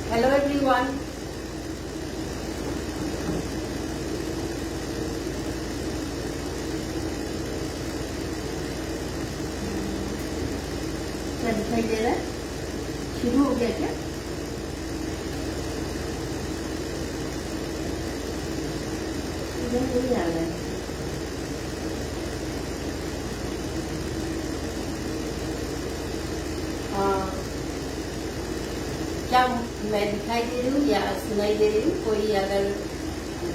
Hello everyone. क्या दिखाई दे रहा है? शुरू हो गया क्या? इधर नहीं आ रहा है। क्या मैं दिखाई दे रही हूँ या सुनाई दे रही हूँ? कोई अगर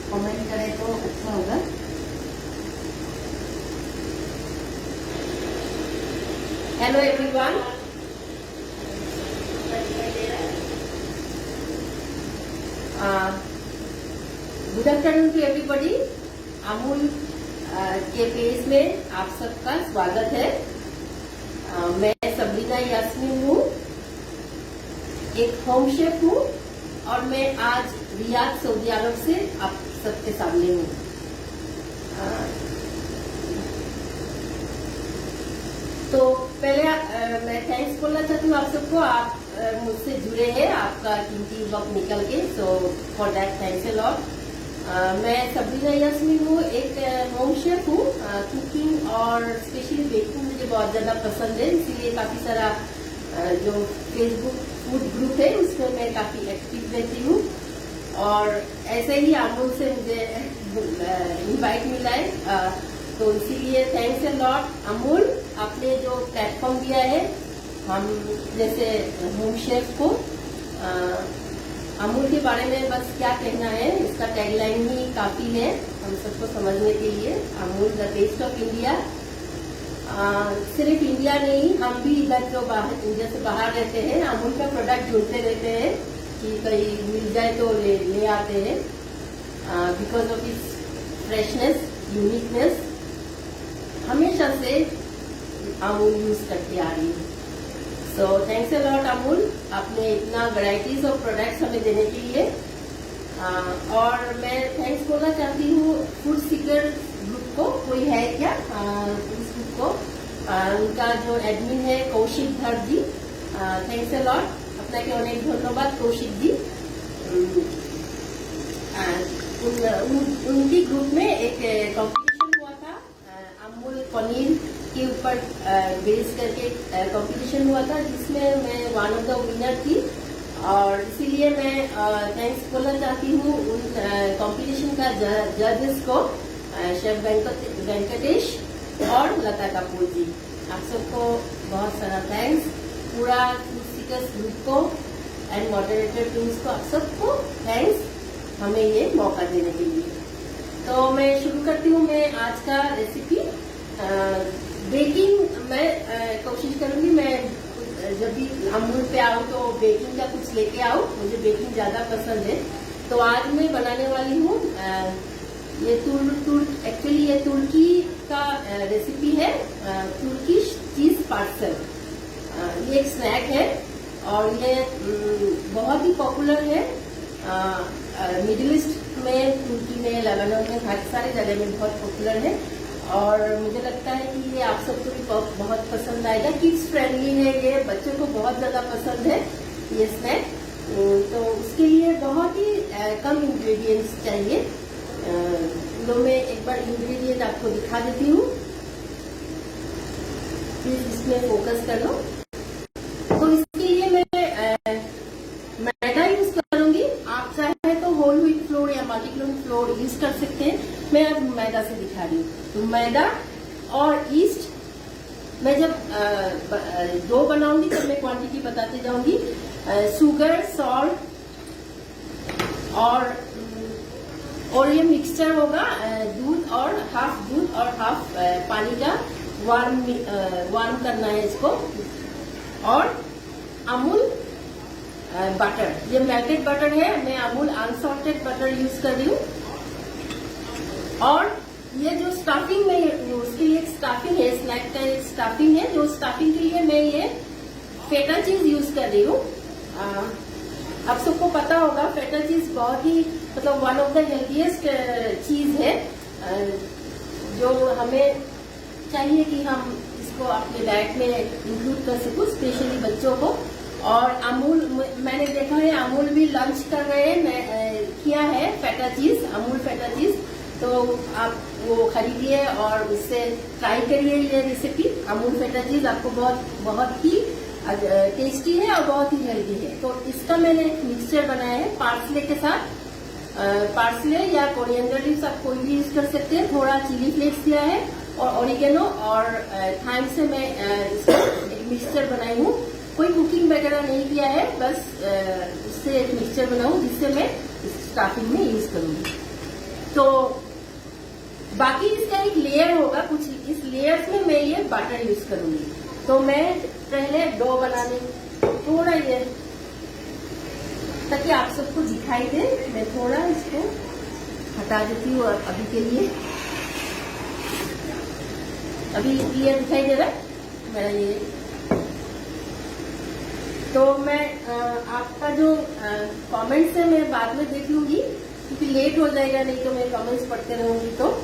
कमेंट करे तो अच्छा होगा। Hello everyone. Good afternoon to everybody. Amul के पेज में आप सबका स्वागत है। मैं सबरीना यास्मीन हूँ, एक होम शेफ हूँ और मैं आज रियाद सऊदी अरब से आप सबके सामने हूँ। तो पहले मैं थैंक्स बोलना चाहती हूँ आप सबको। आप मुझसे जुड़े हैं, आपका कीमती वक्त निकल के, so for that thanks a lot. मैं सबरीना यास्मीन हूँ, एक होम शेफ हूँ। कुकिंग और स्पेशली बेकिंग मुझे बहुत ज्यादा पसंद है, इसीलिए काफी सारा जो फेसबुक फूड ग्रुप है उसमें मैं काफी एक्टिव रहती हूँ। और ऐसे ही अमूल से मुझे इनवाइट मिला है, तो इसीलिए थैंक्स अ लॉट अमूल। आपने जो प्लेटफॉर्म दिया है हम जैसे होम शेफ को, अमूल के बारे में बस क्या कहना है, इसका टैगलाइन ही काफी है हम सबको समझने के लिए। Amul the taste of India. सिर्फ इंडिया नहीं, हम भी इधर जो बाहर इंडिया से बाहर रहते हैं अमूल का प्रोडक्ट ढूंढते रहते हैं कि कहीं मिल जाए तो ले आते हैं, because of its freshness, uniqueness. हमेशा से अमूल यूज करके आ रही है। So thanks a lot Amul, आपने इतना वैरायटीज ऑफ प्रोडक्ट्स हमें देने के लिए। और मैं थैंक्स बोलना चाहती हूँ फूड सीकर ग्रुप को। कोई है क्या इस ग्रुप को? उनका जो एडमिन है कौशिक धर जी, थैंक्स अ लॉट। আপনাকে অনেক ধন্যবাদ কৌশিক जी। उनकी ग्रुप में एक कंपटीशन हुआ था, अमूल पनीर के ऊपर बेस करके कंपटीशन हुआ था, जिसमें मैं वन ऑफ द विनर थी। और इसीलिए मैं थैंक्स बोलना चाहती हूँ उन कंपटीशन का जजेस को, शेफ वेंकटेश और लता कपूर जी। आप सबको बहुत सारा थैंक्स, पूरा फूड सीकर्स ग्रुप को एंड मॉडरेटर टीम्स को, आप सबको थैंक्स हमें ये मौका देने के लिए। तो मैं शुरू करती हूँ मैं आज का रेसिपी। बेकिंग मैं कोशिश करूंगी, मैं जब भी अमूल पे आऊँ तो बेकिंग का कुछ लेके आऊँ, मुझे बेकिंग ज्यादा पसंद है। तो आज मैं बनाने वाली हूँ ये एक्चुअली ये तुर्की का रेसिपी है, तुर्किश चीज पार्सल। ये एक स्नैक है और ये बहुत ही पॉपुलर है मिडिल ईस्ट में, तुर्की में, लेबनान में, हर सारे जगह में बहुत पॉपुलर है। और मुझे लगता है कि ये आप सबको भी बहुत पसंद आएगा। किड्स फ्रेंडली है, ये बच्चों को बहुत ज्यादा पसंद है ये स्नैक। तो उसके लिए बहुत ही कम इंग्रेडिएंट्स चाहिए। तो मैं एक बार इंग्रेडिएंट आपको दिखा देती हूँ, प्लीज इसमें फोकस कर लो। तो इसके लिए मैं मैदा यूज करूंगी। आप चाहे तो होल व्हीट फ्लोर या मल्टीग्रेन फ्लोर यूज कर सकते हैं, मैं आज मैदा से दिखा रही हूँ। तो मैदा और ईस्ट, मैं जब डो बनाऊंगी तब मैं क्वांटिटी बताते जाऊंगी। शुगर, सॉल्ट और ये मिक्सचर होगा दूध और हाफ पानी का वार्म करना है इसको। और अमूल बटर, ये मेल्टेड बटर है, मैं अमूल अनसॉल्टेड बटर यूज कर रही हूँ। और ये जो स्टफिंग में, उसके लिए एक स्टफिंग है, स्नैक का एक स्टफिंग है, जो स्टफिंग के लिए मैं ये फेटा चीज यूज कर रही हूँ। आप सबको पता होगा फेटा चीज बहुत ही मतलब वन ऑफ द हेल्थीएस्ट चीज है, जो हमें चाहिए कि हम इसको अपने डाइट में इंक्लूड कर सकूं, स्पेशली बच्चों को। और अमूल, मैंने देखा है अमूल भी लॉन्च कर रहे हैं, किया है फेटा चीज, अमूल फेटा चीज। तो आप वो खरीदिए और उससे ट्राई करिए ये रेसिपी। अमूल फेटा चीज आपको बहुत ही टेस्टी है और बहुत ही हेल्दी है। तो इसका मैंने एक मिक्सचर बनाया है पार्सले के साथ। पार्सले या कोरिएंडर लीव्स आप कोई भी यूज कर सकते हैं। थोड़ा चिली फ्लेक्स दिया है और ओरिगेनो और थाइम से मैं इसका एक मिक्सचर बनाई हूँ। कोई कुकिंग वगैरह नहीं किया है, बस उससे एक मिक्सचर बनाऊं जिससे मैं स्टाफिंग में यूज करूंगी। तो बाकी इसका एक लेयर होगा, कुछ इस लेयर्स में मैं ये बटर यूज करूंगी। तो मैं पहले डो बनाने थोड़ा ये, ताकि आप सबको दिखाई दे, मैं थोड़ा इसको हटा देती हूँ अभी के लिए। अभी क्लियर दिखाई दे रहा है मेरा ये। तो मैं आपका जो कमेंट्स है मैं बाद में देख लूंगी, क्योंकि लेट हो जाएगा, नहीं तो मैं कमेंट्स पढ़ते रहूंगी। तो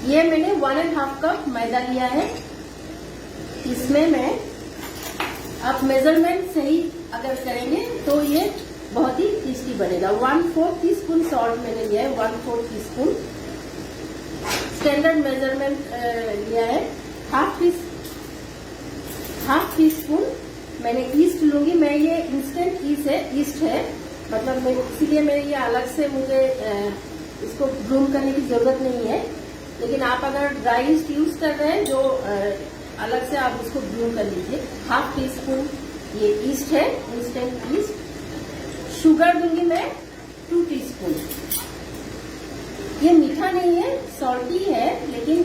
ये मैंने 1.5 कप मैदा लिया है। इसमें मैं, आप मेजरमेंट सही अगर करेंगे तो ये बहुत ही टेस्टी बनेगा। 1/4 टीस्पून सॉल्ट मैंने लिया है, 1/4 टीस्पून स्टैंडर्ड मेजरमेंट लिया है। हाफ टीस्पून मैंने ईस्ट लूंगी। मैं ये इंस्टेंट ईस्ट है, मतलब मैं इसीलिए मैं ये अलग से, मुझे इसको ब्रूम करने की जरूरत नहीं है। लेकिन आप अगर ड्राई ईस्ट यूज कर रहे हैं, जो अलग से आप उसको ब्रूम कर लीजिए। हाफ टीस्पून ये ईस्ट है, इंस्टेंट ईस्ट। शुगर दूंगी मैं 2 टीस्पून। ये मीठा नहीं है, सॉल्टी है, लेकिन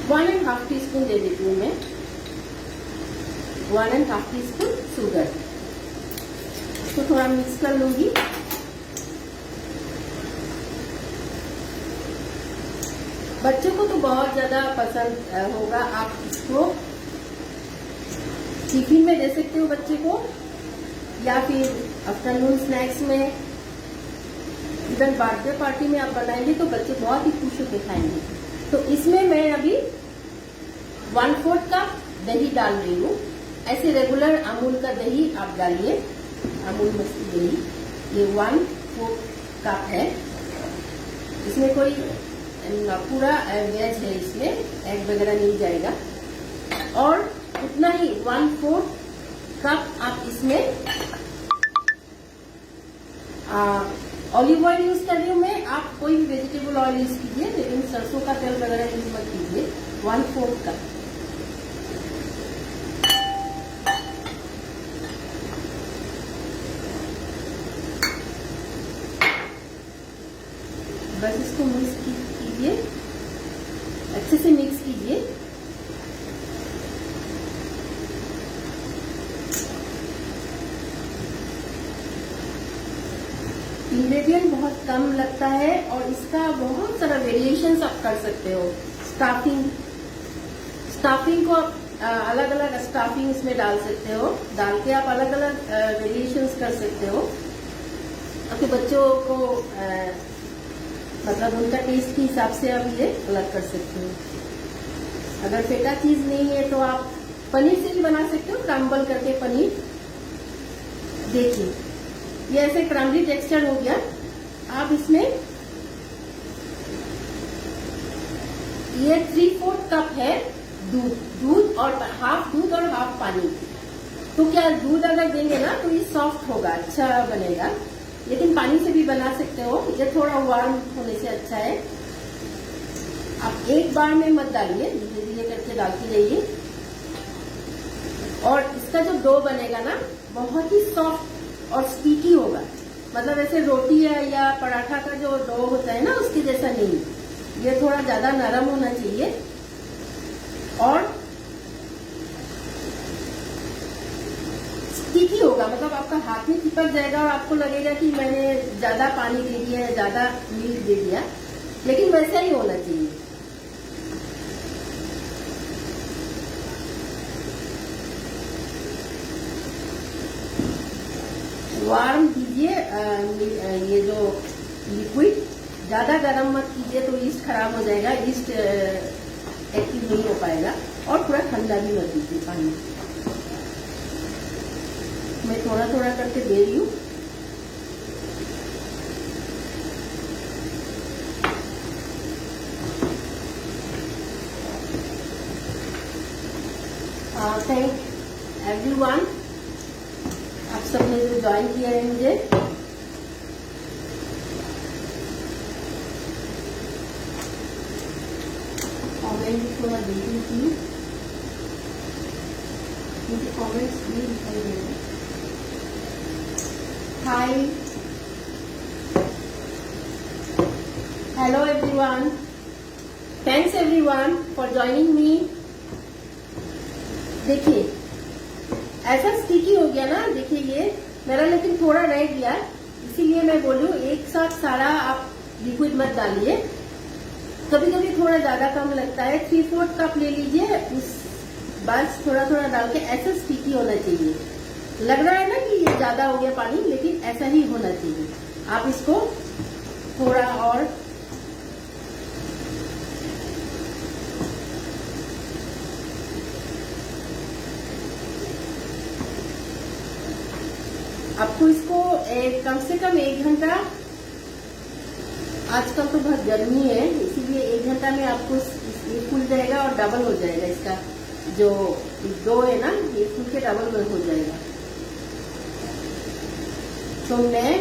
1.5 टीस्पून दे देती हूँ मैं। 1.5 टीस्पून शुगर। इसको थोड़ा मिक्स कर लूंगी। बच्चों को तो बहुत ज्यादा पसंद होगा। आप इसको टिफिन में दे सकते हो बच्चे को, या फिर आफ्टरनून स्नैक्स में, इवन बर्थडे पार्टी में आप बनाएंगे तो बच्चे बहुत ही खुश होकर खाएंगे। तो इसमें मैं अभी 1/4 कप दही डाल रही हूँ। ऐसे रेगुलर अमूल का दही आप डालिए, अमूल मस्ती दही। ये 1/4 कप है। इसमें कोई पूरा वेज है, इसमें एग वगैरह नहीं जाएगा। और उतना ही 1/4 कप आप इसमें ऑलिव ऑयल यूज कर रही हूँ मैं। आप कोई भी वेजिटेबल ऑयल यूज कीजिए, लेकिन सरसों का तेल वगैरह यूज मत कीजिए। 1/4 कप। बस इसको मिक्स कीजिए, अच्छे से मिक्स कीजिए। इंग्रेडिएंट बहुत कम लगता है और इसका बहुत सारा वेरिएशंस आप कर सकते हो। स्टाफिंग को आप अलग अलग स्टाफिंग इसमें डाल सकते हो, डाल के आप अलग अलग वेरिएशंस कर सकते हो। आपके बच्चों को मतलब उनका टेस्ट के हिसाब से आप ये अलग कर सकते हो। अगर फेटा चीज नहीं है तो आप पनीर से भी बना सकते हो, क्रम्बल करके पनीर। देखिए ये ऐसे क्रम्बली टेक्सचर हो गया। आप इसमें ये 3/4 कप है दूध और हाफ दूध और हाफ पानी। तो क्या दूध अगर देंगे ना तो ये सॉफ्ट होगा, अच्छा बनेगा। लेकिन पानी से भी बना सकते हो, ये थोड़ा वार्म होने से अच्छा है। आप एक बार में मत डालिए, धीरे धीरे करके डालते जाइए। और इसका जो डो बनेगा ना बहुत ही सॉफ्ट और स्टिकी होगा। मतलब ऐसे रोटी या पराठा का जो डो होता है ना उसके जैसा नहीं, ये थोड़ा ज्यादा नरम होना चाहिए। और स्टिकी होगा, मतलब आपका हाथ में चिपक जाएगा और आपको लगेगा कि मैंने ज्यादा पानी दे दिया है, ज्यादा मिल्क दे दिया, लेकिन वैसा ही होना चाहिए। वार्म कीजिए ये जो लिक्विड, ज्यादा गर्म मत कीजिए तो ईस्ट खराब हो जाएगा। ईस्ट एक्टिव नहीं हो पाएगा। और थोड़ा ठंडा भी मत दीजिए पानी। मैं थोड़ा थोड़ा करके दे रही हूँ। थैंक एवरीवन, आप सबने जो ज्वाइन किया है मुझे। कमेंट थोड़ा देखी थी, मुझे कमेंट्स नहीं दिखाई दे रहे। Hi, hello everyone, thanks everyone for joining me. देखिए ऐसा स्टिकी हो गया ना, देखिए ये मेरा, लेकिन थोड़ा रह गया, इसीलिए मैं बोलूँ एक साथ सारा आप लिक्विड मत डालिए। कभी कभी थोड़ा ज्यादा कम लगता है, 3/4 कप ले लीजिए, उस बस थोड़ा थोड़ा डाल के ऐसा स्टिकी होना चाहिए। लग रहा है ना कि ये ज्यादा हो गया पानी, लेकिन ऐसा ही होना चाहिए। आप इसको थोड़ा और आपको इसको कम से कम 1 घंटा, आजकल तो बहुत गर्मी है इसीलिए 1 घंटा में आपको ये फूल जाएगा और डबल हो जाएगा। इसका जो डो है ना, ये फूल के डबल में हो जाएगा। तो मैं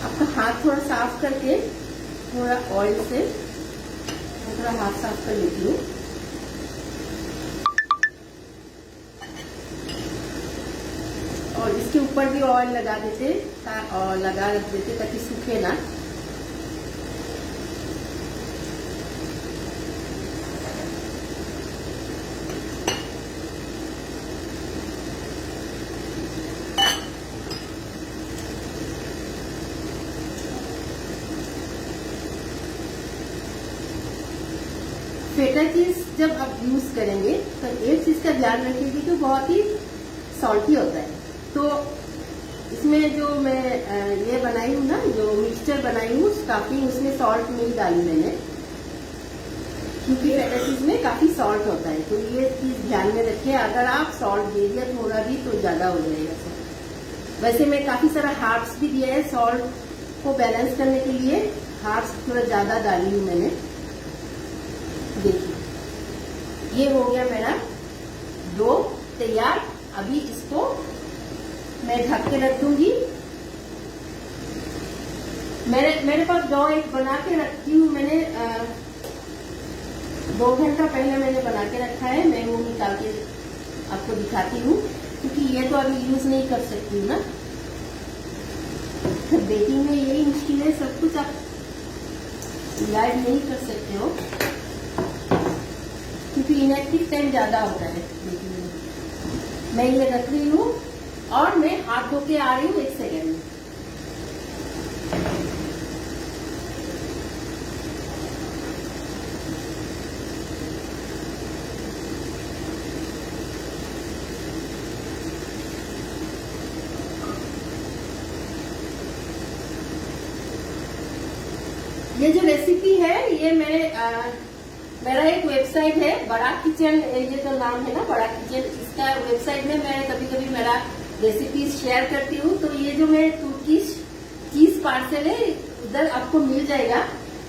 आपका हाथ थोड़ा साफ करके, थोड़ा ऑयल से थोड़ा हाथ साफ कर लेती हूँ। और इसके ऊपर भी ऑयल लगा देते और लगा रख देते ताकि सूखे ना। फेटा चीज जब आप यूज करेंगे तो एक चीज का ध्यान रखिए कि बहुत ही सॉल्टी होता है। तो इसमें जो मैं ये बनाई हूँ ना, जो मिक्सचर बनाई हूँ स्टफिंग, उसमें सॉल्ट नहीं डाली मैंने, क्योंकि फेटा चीज में काफी सॉल्ट होता है। तो ये चीज ध्यान में रखिए, अगर आप सॉल्ट दे दिया थोड़ा भी तो ज्यादा हो जाएगा। वैसे मैं काफी सारा हार्ब्स भी दिया है सॉल्ट को बैलेंस करने के लिए, हार्ब्स थोड़ा ज्यादा डाली हूँ मैंने। देखिए ये हो गया मेरा डो तैयार। अभी इसको मैं ढक के रख दूंगी। मेरे पास डो एक बना के रखी हूँ मैंने, 2 घंटा पहले मैंने बना के रखा है। मैं वो निकाल के आपको दिखाती हूँ, क्योंकि ये तो अभी यूज नहीं कर सकती हूँ ना। बेकिंग में यही मुश्किल है, सब कुछ आप लाइव नहीं कर सकते हो, क्योंकि इनएक्टिव टाइम ज्यादा होता है बेकिंग में। मैं ये रख रही हूँ और मैं हाथ धो के आ रही हूँ 1 सेकेंड में। ये जो रेसिपी है ये मेरा एक वेबसाइट है, बड़ा किचन, ये जो नाम है ना बड़ा किचन, इसका वेबसाइट में मैं कभी कभी मेरा रेसिपीज शेयर करती हूँ। तो ये जो मैं तुर्किश चीज पार्सल है उधर आपको मिल जाएगा,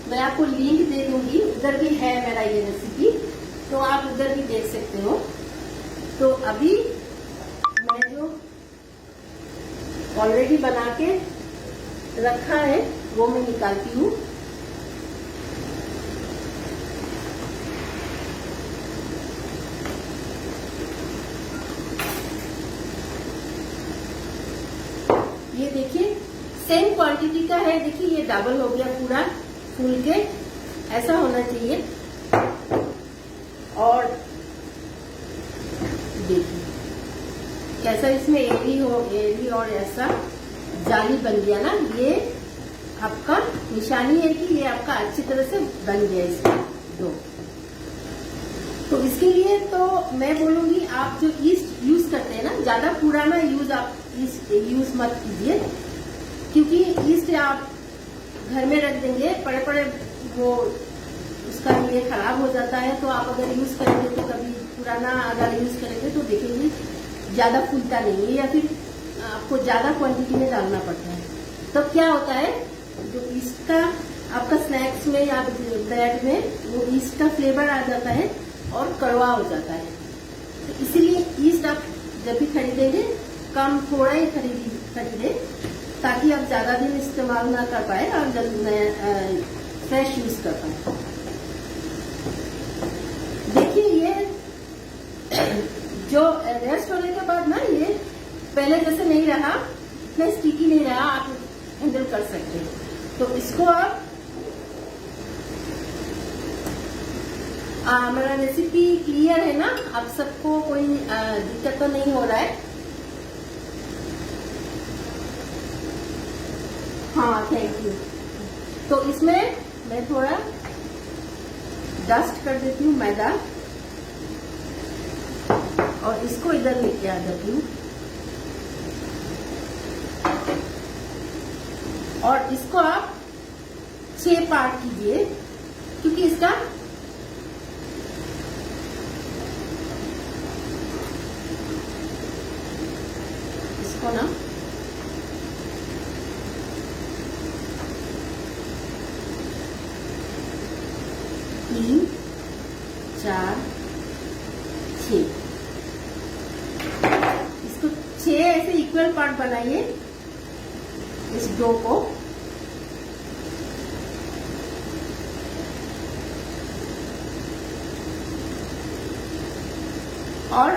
मैं आपको लिंक दे दूंगी, उधर भी है मेरा ये रेसिपी, तो आप उधर भी देख सकते हो। तो अभी मैं जो ऑलरेडी बना के रखा है वो मैं निकालती हूँ। ये देखिए सेम क्वांटिटी का है, देखिए ये डबल हो गया पूरा फूल के, ऐसा होना चाहिए। और देखिए कैसा इसमें एरी और ऐसा जाली बन गया ना, ये आपका निशानी है कि ये आपका अच्छी तरह से बन गया इसका डो। तो इसके लिए तो मैं बोलूंगी आप जो ईस्ट यूज करते हैं ना, ज्यादा पुराना आप ईस्ट यूज मत कीजिए, क्योंकि ईस्ट आप घर में रख देंगे, बड़े बड़े वो उसका ये खराब हो जाता है। तो आप अगर यूज करेंगे तो कभी पुराना अगर यूज करेंगे तो देखेंगे ज्यादा फूलता नहीं है, या फिर आपको ज्यादा क्वांटिटी में डालना पड़ता है। तो क्या होता है, जो ईस्ट का आपका स्नैक्स में या ब्रेड में वो ईस्ट का फ्लेवर आ जाता है और कड़वा हो जाता है। तो इसीलिए ईस्ट आप जब भी खरीदेंगे कम थोड़ा ही खरीदे, ताकि आप ज्यादा दिन इस्तेमाल ना कर पाए और जब फ्रेश यूज कर पाए। देखिए ये जो रेस्ट होने के बाद ना ये पहले जैसे नहीं रहा, इतना स्टिकी नहीं रहा, आप हैंडल कर सकते हैं। तो इसको आप मेरा रेसिपी क्लियर है ना, आप सबको कोई दिक्कत तो नहीं हो रहा है? हाँ, थैंक यू। तो इसमें मैं थोड़ा डस्ट कर देती हूँ मैदा और इसको इधर लेके आ जाती हूँ और इसको आप 6 पार्ट कीजिए, क्योंकि इसका इसको ना 3, 4, 6 इसको 6 ऐसे इक्वल पार्ट बनाइए इस डो को। और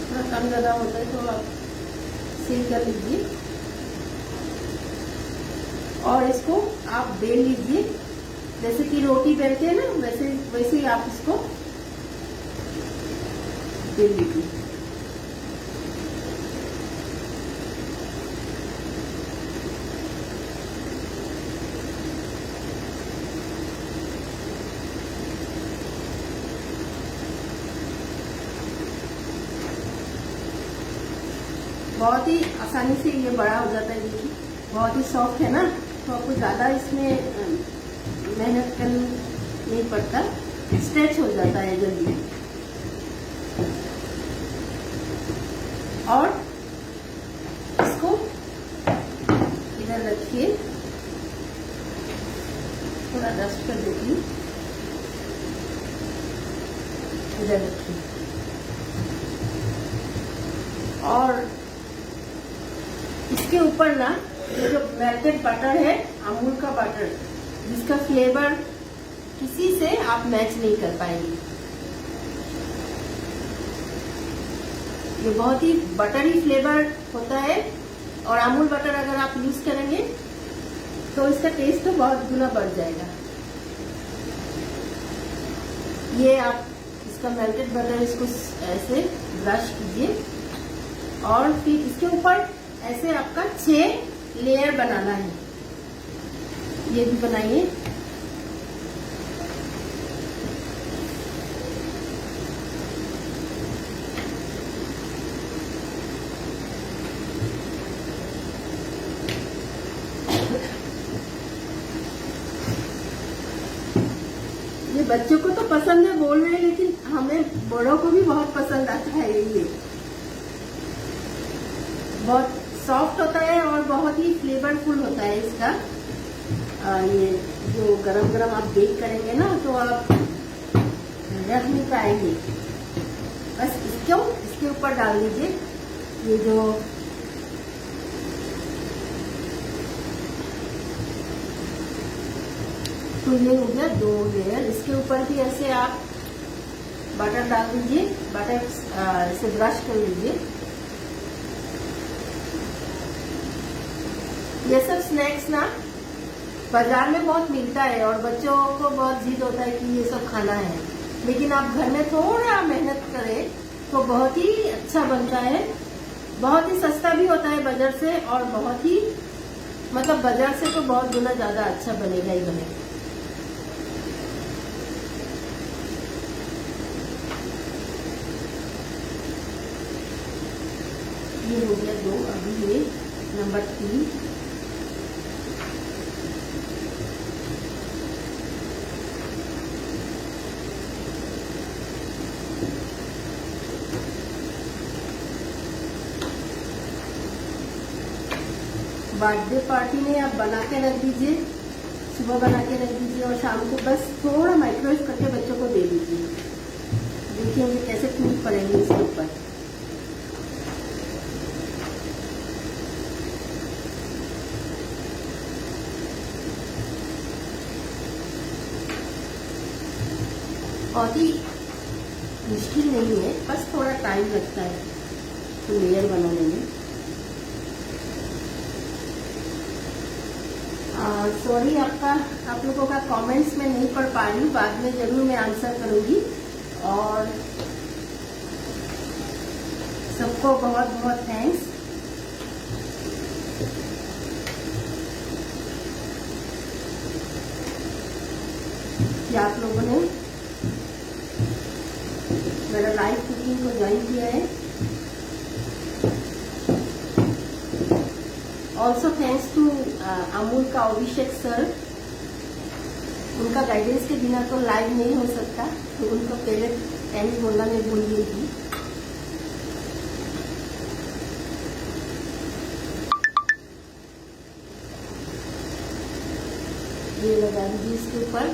थोड़ा कम ज्यादा होता है तो आप सील कर लीजिए और इसको आप बेल लीजिए, जैसे कि रोटी बेलते हैं ना, वैसे ही आप इसको बेल लीजिए। बहुत ही आसानी से ये बड़ा हो जाता है। देखिए बहुत ही सॉफ्ट है ना, तो आपको ज्यादा इसमें मेहनत करनी नहीं पड़ता, स्ट्रेच हो जाता है जल्दी। और इसको इधर रखिए, थोड़ा डस्ट कर देती हूँ, इधर रखिए। और इसके ऊपर ना ये जो मेल्टेड बटर है, अमूल का बटर, जिसका फ्लेवर किसी से आप मैच नहीं कर पाएंगे। ये बहुत ही बटरी फ्लेवर होता है और अमूल बटर अगर आप यूज करेंगे तो इसका टेस्ट तो बहुत गुना बढ़ जाएगा। ये आप इसका मेल्टेड बटर इसको ऐसे ब्रश कीजिए और फिर इसके ऊपर ऐसे आपका 6 लेयर बनाना है। ये भी बनाइए। ये बच्चों को तो पसंद है बोल रहे हैं, लेकिन हमें बड़ों को भी बहुत पसंद आता है। ये बहुत सॉफ्ट होता है और बहुत ही फ्लेवरफुल होता है इसका। ये जो गरम गरम आप बेक करेंगे ना तो आप रख नहीं पाएंगे। बस इसके ऊपर डाल दीजिए ये जो तो ये हो गया 2 लेयर। इसके ऊपर भी ऐसे आप बटर डाल दीजिए, बटर से ब्रश कर लीजिए। ये सब स्नैक्स ना बाजार में बहुत मिलता है और बच्चों को बहुत जिद होता है कि ये सब खाना है, लेकिन आप घर में थोड़ा मेहनत करें तो बहुत ही अच्छा बनता है। बहुत ही सस्ता भी होता है बाजार से और बहुत ही मतलब बाजार से तो बहुत गुना ज्यादा अच्छा बनेगा ही बनेगा। ये हो गया 2। अभी ये नंबर 3। बर्थडे पार्टी में आप बना के रख दीजिए, सुबह बना के रख दीजिए और शाम को बस थोड़ा माइक्रोवेव करके बच्चों को दे दीजिए। देखिए कैसे टूट पड़ेंगे इसके ऊपर। बहुत ही मुश्किल नहीं है, बस थोड़ा टाइम लगता है तो लेयर बनाने में। सॉरी आप लोगों का कमेंट्स में नहीं पढ़ पा रही हूँ, बाद में जरूर मैं आंसर करूंगी। और सबको बहुत बहुत थैंक्स। कि आप लोगों ने मेरा लाइव कुकिंग को ज्वाइन किया है। ऑल्सो थैंक्स टू अमूल का अभिषेक सर, उनका गाइडेंस के बिना तो लाइव नहीं हो सकता, तो उनको पहले थैंक्स बोलना मैं भूल गई थी। ये लगा दीजिए इसके ऊपर।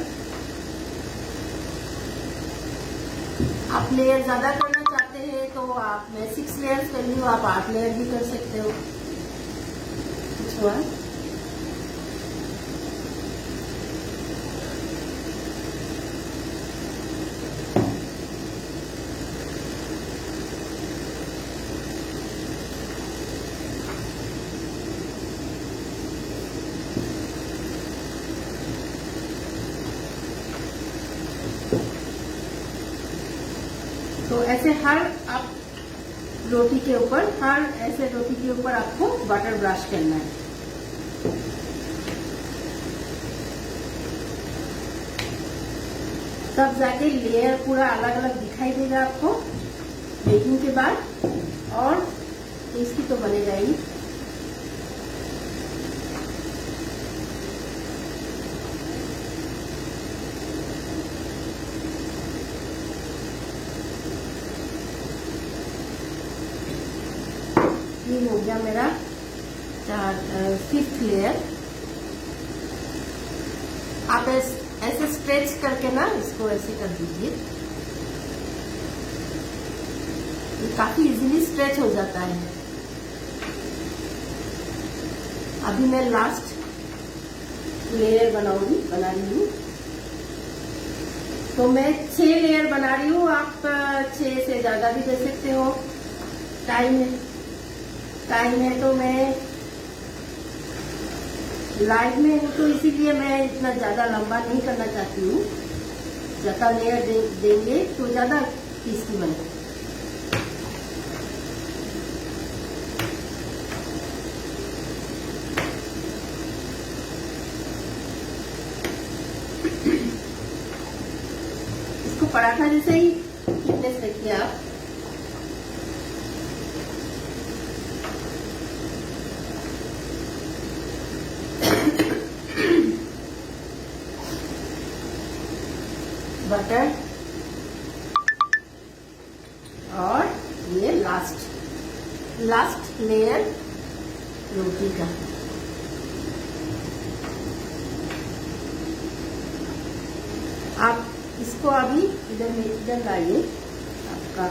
आप लेयर ज्यादा करना चाहते हैं तो आप, मैं 6 लेयर्स कर रही हूँ, आप 8 लेयर भी कर सकते हो। हुआ तो ऐसे हर आप रोटी के ऊपर, हर ऐसे रोटी के ऊपर आपको बटर ब्रश करना है। तब जाके लेयर पूरा अलग अलग दिखाई देगा आपको बेकिंग के बाद, और टेस्टी तो बनेगा ही। ये हो गया मेरा 5th लेयर। आप ऐसे स्ट्रेच करके ना इसको ऐसे कर दीजिए, ये काफी इजीली स्ट्रेच हो जाता है। अभी मैं लास्ट लेयर बना रही हूँ। तो मैं 6 लेयर बना रही हूँ, आप 6 से ज्यादा भी दे सकते हो। टाइम है तो मैं लाइव में हूँ, तो इसीलिए मैं इतना ज्यादा लंबा नहीं करना चाहती हूँ। ज्यादा लेयर देंगे तो ज्यादा टेस्टी बनेगा। इसको पराठा जैसे ही थिकनेस रखिए आप। बटर और ये लास्ट लेयर रोटी का। आप इसको अभी इधर लाइए आपका।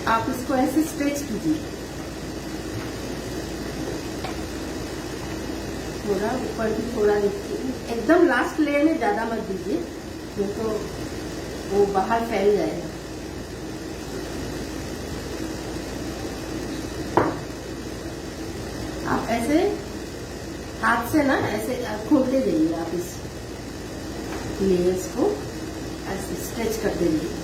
आप इसको ऐसे स्ट्रेच कीजिए, थोड़ा ऊपर भी थोड़ा नीचे। एकदम लास्ट लेयर में ज्यादा मत दीजिए, नहीं तो वो बाहर फैल जाएगा। आप ऐसे हाथ से ना ऐसे खोलते जाइए, आप इस लेयर्स को ऐसे स्ट्रेच करते जाइए।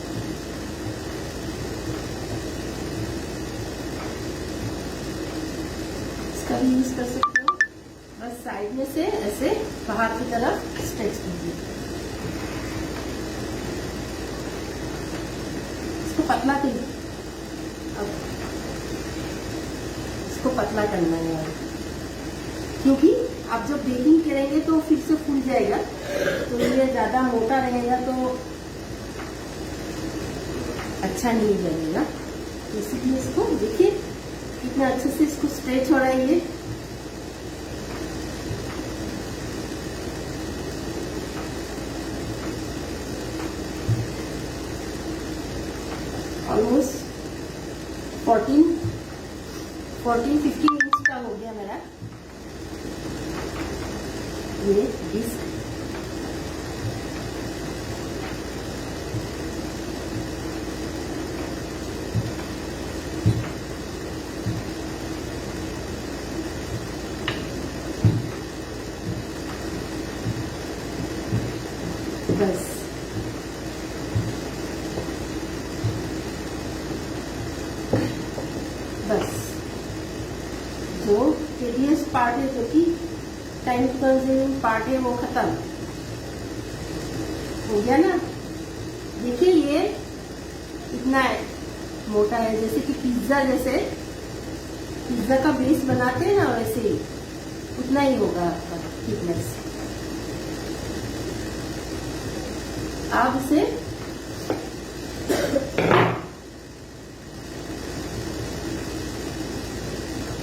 इसका भी यूज कर सकते हो। बस साइड में से ऐसे बाहर की तरफ स्ट्रेच कीजिए। इसको पतला कीजिए, अब इसको पतला करना है, क्योंकि आप जब बेकिंग करेंगे तो फिर से फूल जाएगा। तो ये ज़्यादा मोटा रहेगा तो अच्छा नहीं लगेगा। इसीलिए इसको देखिए कितना अच्छे से इसको स्ट्रेच हो रहा है ये। ऑलमोस्ट 14-15 इंच का हो गया मेरा ये डिस्क। बस बस जो टेडियस पार्ट है, जो कि टाइम कंज्यूमिंग पार्ट है, वो खत्म हो गया ना। देखिए ये इतना मोटा है, जैसे कि पिज्जा का बेस बनाते हैं ना, वैसे ही उतना ही होगा आपका थिकनेस। आप इसे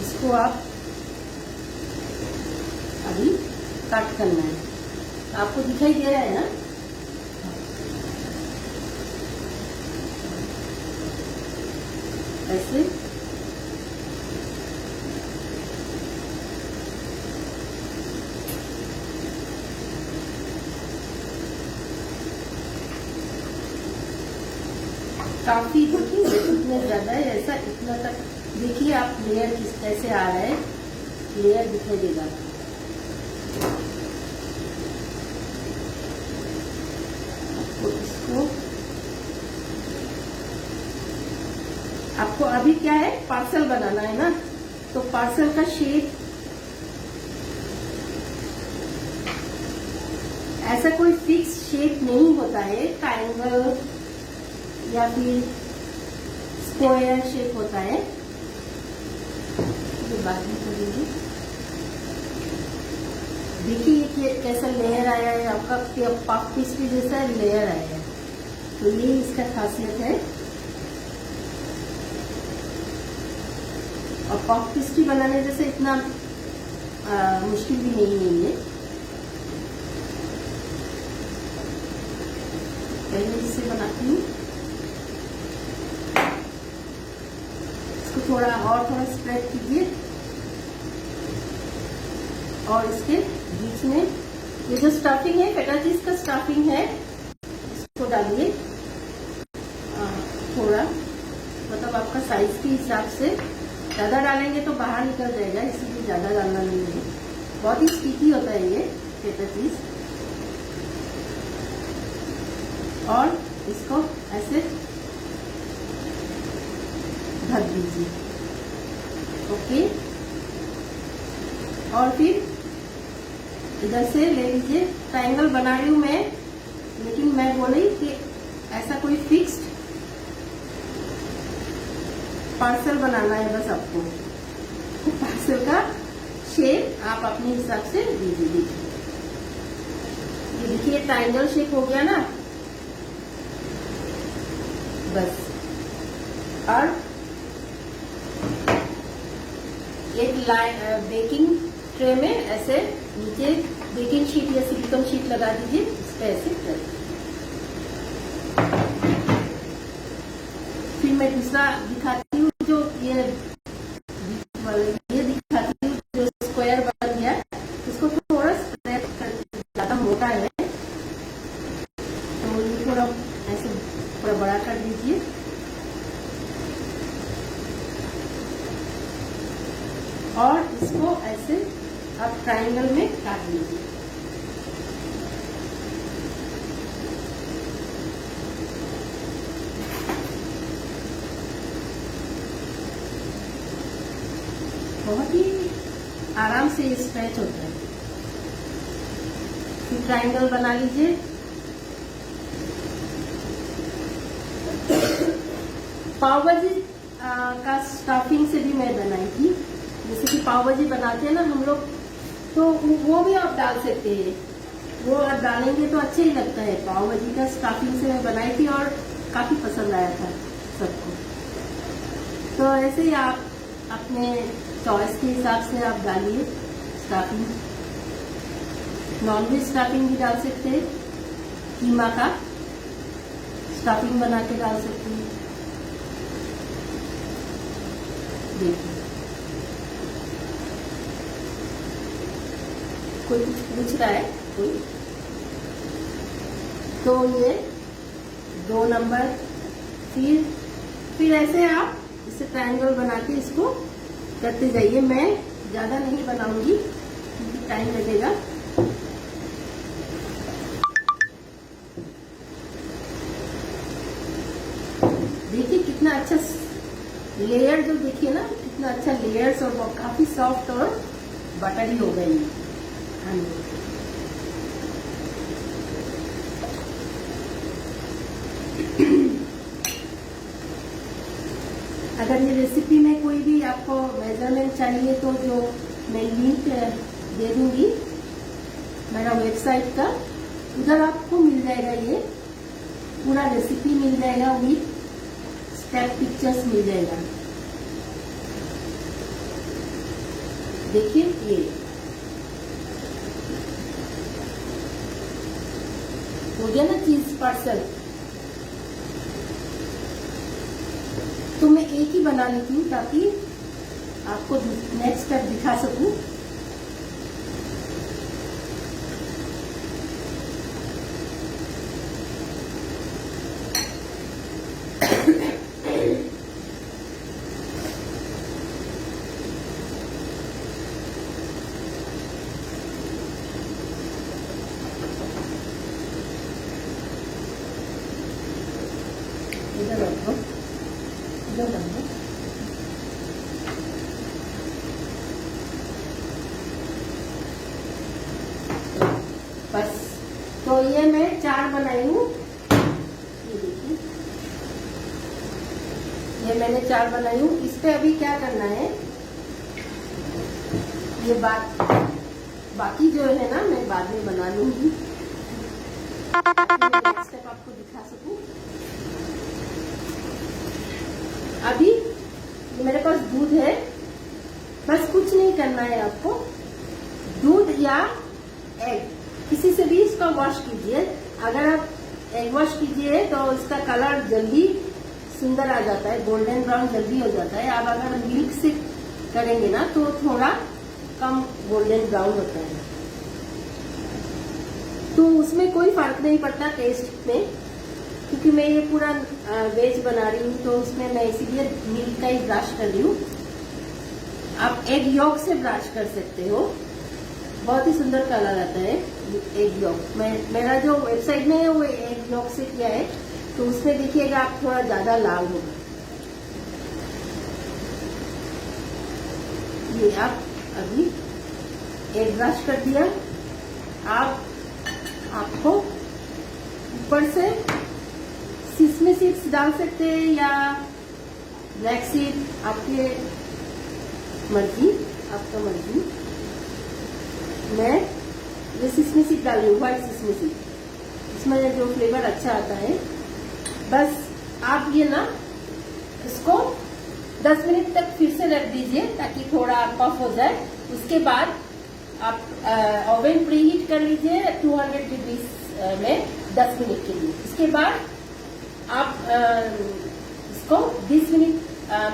इसको आप अभी कट करना है। आपको दिखाई दे रहा है ना, ऐसे काफी इतना ज्यादा है, ऐसा इतना तक देखिए आप। लेयर कैसे आ रहा है, लेयर दिखाई देगा। इसको आपको अभी क्या है, पार्सल बनाना है ना, तो पार्सल का शेप ऐसा कोई फिक्स शेप नहीं होता है। ट्रायंगल या फिर स्क्वायर शेप होता है, ये बाद में करेंगे। देखिए ये कैसा लेयर आया है आपका, पफ पेस्ट्री जैसा लेयर आया है, तो ये इसका खासियत है। और पफ पेस्ट्री बनाने जैसे इतना मुश्किल भी नहीं है ये। पहले इसे बनाती हूँ, इसको थोड़ा स्प्रेड कीजिए और इसके बीच में ये जो स्टफिंग है, फेटा चीज का स्टफिंग है, इसको डालिए थोड़ा, मतलब आपका साइज के हिसाब से। ज्यादा डालेंगे तो बाहर निकल जाएगा, इसीलिए ज्यादा डालना नहीं है। बहुत ही स्टिकी होता है ये फेटा चीज। और इसको ऐसे ढक दीजिए, ओके। और फिर इधर से ले लीजिए। ट्रायंगल बना रही हूं मैं, लेकिन मैं बोली कि ऐसा कोई फिक्स्ड पार्सल बनाना है बस आपको। तो पार्सल का शेप आप अपने हिसाब से दीजिए। ये देखिए ट्रायंगल शेप हो गया ना, बस। और एक बेकिंग ट्रे में ऐसे नीचे बेकिंग शीट या सिलिकॉन शीट लगा दीजिए, इस पे ऐसे कर। फिर मैं दूसरा दिखाती हूँ, जो ये दिखाती हूँ जो स्क्वायर बन गया। इसको थोड़ा स्प्रेड कर, ज्यादा मोटा है तो ये थोड़ा ऐसे थोड़ा बड़ा कर दीजिए। और इसको ऐसे आप ट्रायंगल में काट लीजिए। बहुत ही आराम से स्ट्रेच होता है। फिर ट्रायंगल बना लीजिए। पाव भाजी का स्टफिंग से भी मैं बनाई थी, जैसे कि पाव भाजी बनाते हैं ना हम लोग, तो वो भी आप डाल सकते हैं। वो आप डालेंगे तो अच्छा ही लगता है। पाव भाजी का स्टफिंग से मैं बनाई थी और काफी पसंद आया था सबको। तो ऐसे ही आप अपने चॉइस के हिसाब से आप डालिए स्टफिंग। नॉनवेज स्टफिंग भी डाल सकते हैं, कीमा का स्टफिंग बना के डाल सकते हैं। देखिए, कोई कुछ पूछ रहा है कोई, तो ये 2 नंबर। फिर ऐसे आप इसे ट्रायंगल बना के इसको करते जाइए। मैं ज्यादा नहीं बनाऊंगी क्योंकि टाइम लगेगा। देखिए कितना अच्छा लेयर, जो देखिए ना कितना अच्छा लेयर्स, और वो काफी सॉफ्ट और बटरी हो गई। हाँ, अगर ये रेसिपी में कोई भी आपको मेजरमेंट चाहिए तो जो मैं लिंक दे दूंगी मेरा वेबसाइट का, उधर आपको मिल जाएगा। ये पूरा रेसिपी मिल जाएगा, विथ स्टेप पिक्चर्स मिल जाएगा। देखिए ये हो गया ना चीज पार्सल। तो मैं एक ही बना लेती हूँ ताकि आपको नेक्स्ट स्टेप दिखा सकूं। इधर रखो, इधर रखो। बस, तो ये मैं 4 बनाई हूँ। ये देखिए, ये मैंने 4 बनाई हूँ। इस पे अभी क्या करना है, ये बाकी जो है ना मैं बाद में बना लूंगी, नेक्स्ट स्टेप आपको दिखा सकूं। अभी मेरे पास दूध है, बस कुछ नहीं करना है आपको। दूध या एग किसी से भी इसका वॉश कीजिए। अगर आप एग वॉश कीजिए तो इसका कलर जल्दी सुंदर आ जाता है, गोल्डन ब्राउन जल्दी हो जाता है। आप अगर मिल्क से करेंगे ना तो थोड़ा कम गोल्डन ब्राउन होता है। तो उसमें कोई फर्क नहीं पड़ता टेस्ट में, क्योंकि मैं ये पूरा वेज बना रही हूँ तो उसमें मैं इसीलिए मिल्क का ही ब्रश कर रही हूँ। आप एग यॉक से ब्रश कर सकते हो, बहुत ही सुंदर कलर आता है एग यॉक। मेरा जो वेबसाइट में है वो एग यॉक से किया है, तो उसमें देखिएगा आप थोड़ा ज्यादा लाल होगा। ये आप अभी एग ब्रश कर दिया। आपको ऊपर से सिसमी सीड्स डाल सकते हैं या ब्लैक सीड, आपके मर्जी, आपका मर्जी। मैं ये सिसमी सीड डाल रही हूँ, व्हाइट सिसमी सीड, इसमें जो फ्लेवर अच्छा आता है। बस आप ये ना इसको 10 मिनट तक फिर से रख दीजिए ताकि थोड़ा पफ हो जाए। उसके बाद आप ओवन प्री हीट कर लीजिए 200 डिग्री में 10 मिनट के लिए। इसके बाद आप इसको 20 मिनट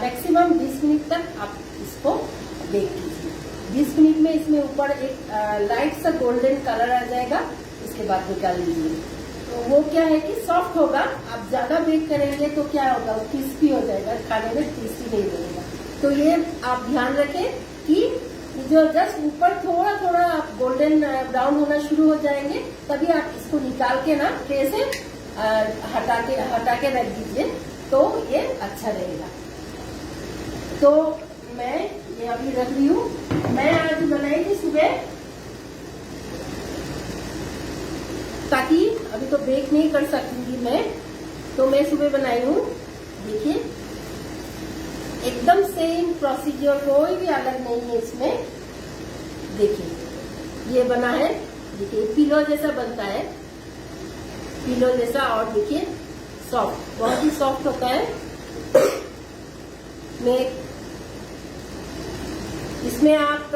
मैक्सिमम 20 मिनट तक आप इसको बेक कीजिए। 20 मिनट में इसमें ऊपर एक लाइट सा गोल्डन कलर आ जाएगा, इसके बाद निकाल लीजिए। तो वो क्या है कि सॉफ्ट होगा। आप ज्यादा बेक करेंगे तो क्या होगा, वो क्रिस्पी हो जाएगा, खाने में टेस्टी नहीं लगेगा। तो ये आप ध्यान रखें कि जो जस्ट ऊपर थोड़ा थोड़ा गोल्डन ब्राउन होना शुरू हो जाएंगे तभी आप इसको निकाल के ना ट्रे से हटा के रख दीजिए, तो ये अच्छा रहेगा। तो मैं ये अभी रख रही हूँ। मैं आज बनाई थी सुबह, ताकि अभी तो बेक नहीं कर सकती थी मैं, तो मैं सुबह बनाई हूँ। देखिए एकदम सेम प्रोसीजर, कोई भी अलग नहीं है इसमें। देखिए ये बना है देखिए पिलो जैसा बनता है, पिलो जैसा, और देखिए सॉफ्ट, बहुत ही सॉफ्ट होता है। मैं इसमें आप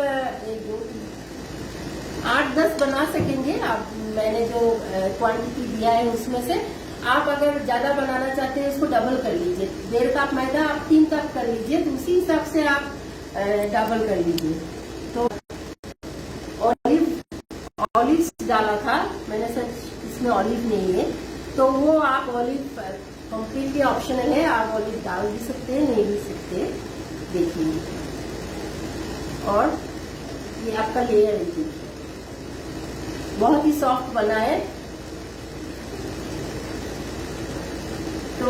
8-10 बना सकेंगे आप, मैंने जो क्वांटिटी दिया है उसमें से। आप अगर ज्यादा बनाना चाहते हैं इसको डबल कर लीजिए, 1.5 कप मैदा आप 3 कप कर लीजिए, तो उसी हिसाब से आप डबल कर लीजिए। तो ऑलिव डाला था मैंने, सच इसमें ऑलिव नहीं है, तो वो आप ऑलिव कंप्लीटली ऑप्शनल है, आप ऑलिव डाल भी सकते हैं, नहीं भी सकते, देखिए। और ये आपका लेयर है, देखिए बहुत ही सॉफ्ट बना है। तो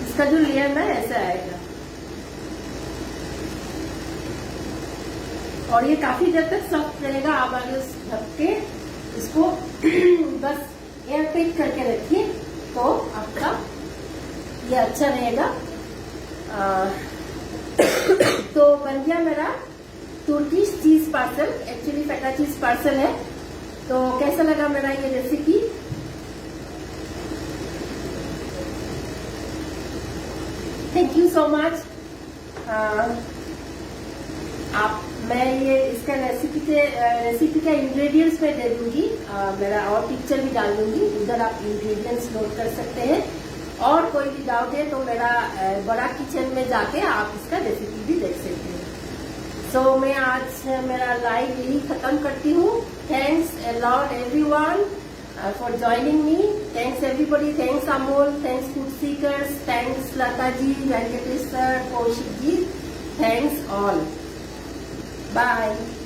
इसका जो लेयर ना ऐसा आएगा, और ये काफी देर तक सॉफ्ट रहेगा। आप अगर ढक के इसको बस एयर टाइट करके रखिए तो आपका ये अच्छा रहेगा। तो बन गया मेरा तुर्किश चीज पार्सल, एक्चुअली फेटा चीज पार्सल है। तो कैसा लगा मेरा ये recipe? Thank you so much. मैं ये इसका रेसिपी का इंग्रेडिएंट्स में दे दूंगी, मेरा और पिक्चर भी डाल दूंगी, उधर आप इंग्रेडिएंट्स नोट कर सकते हैं। और कोई भी डाउट है तो मेरा बड़ा किचन में जाके आप इसका रेसिपी भी देख सकते हैं। सो मैं आज मेरा लाइव यही खत्म करती हूँ। Thanks a lot everyone for joining me. Thanks everybody, thanks Amol, thanks food seekers, thanks Lata ji, Venkatesh sir, Kaushik ji, thanks all. Bye.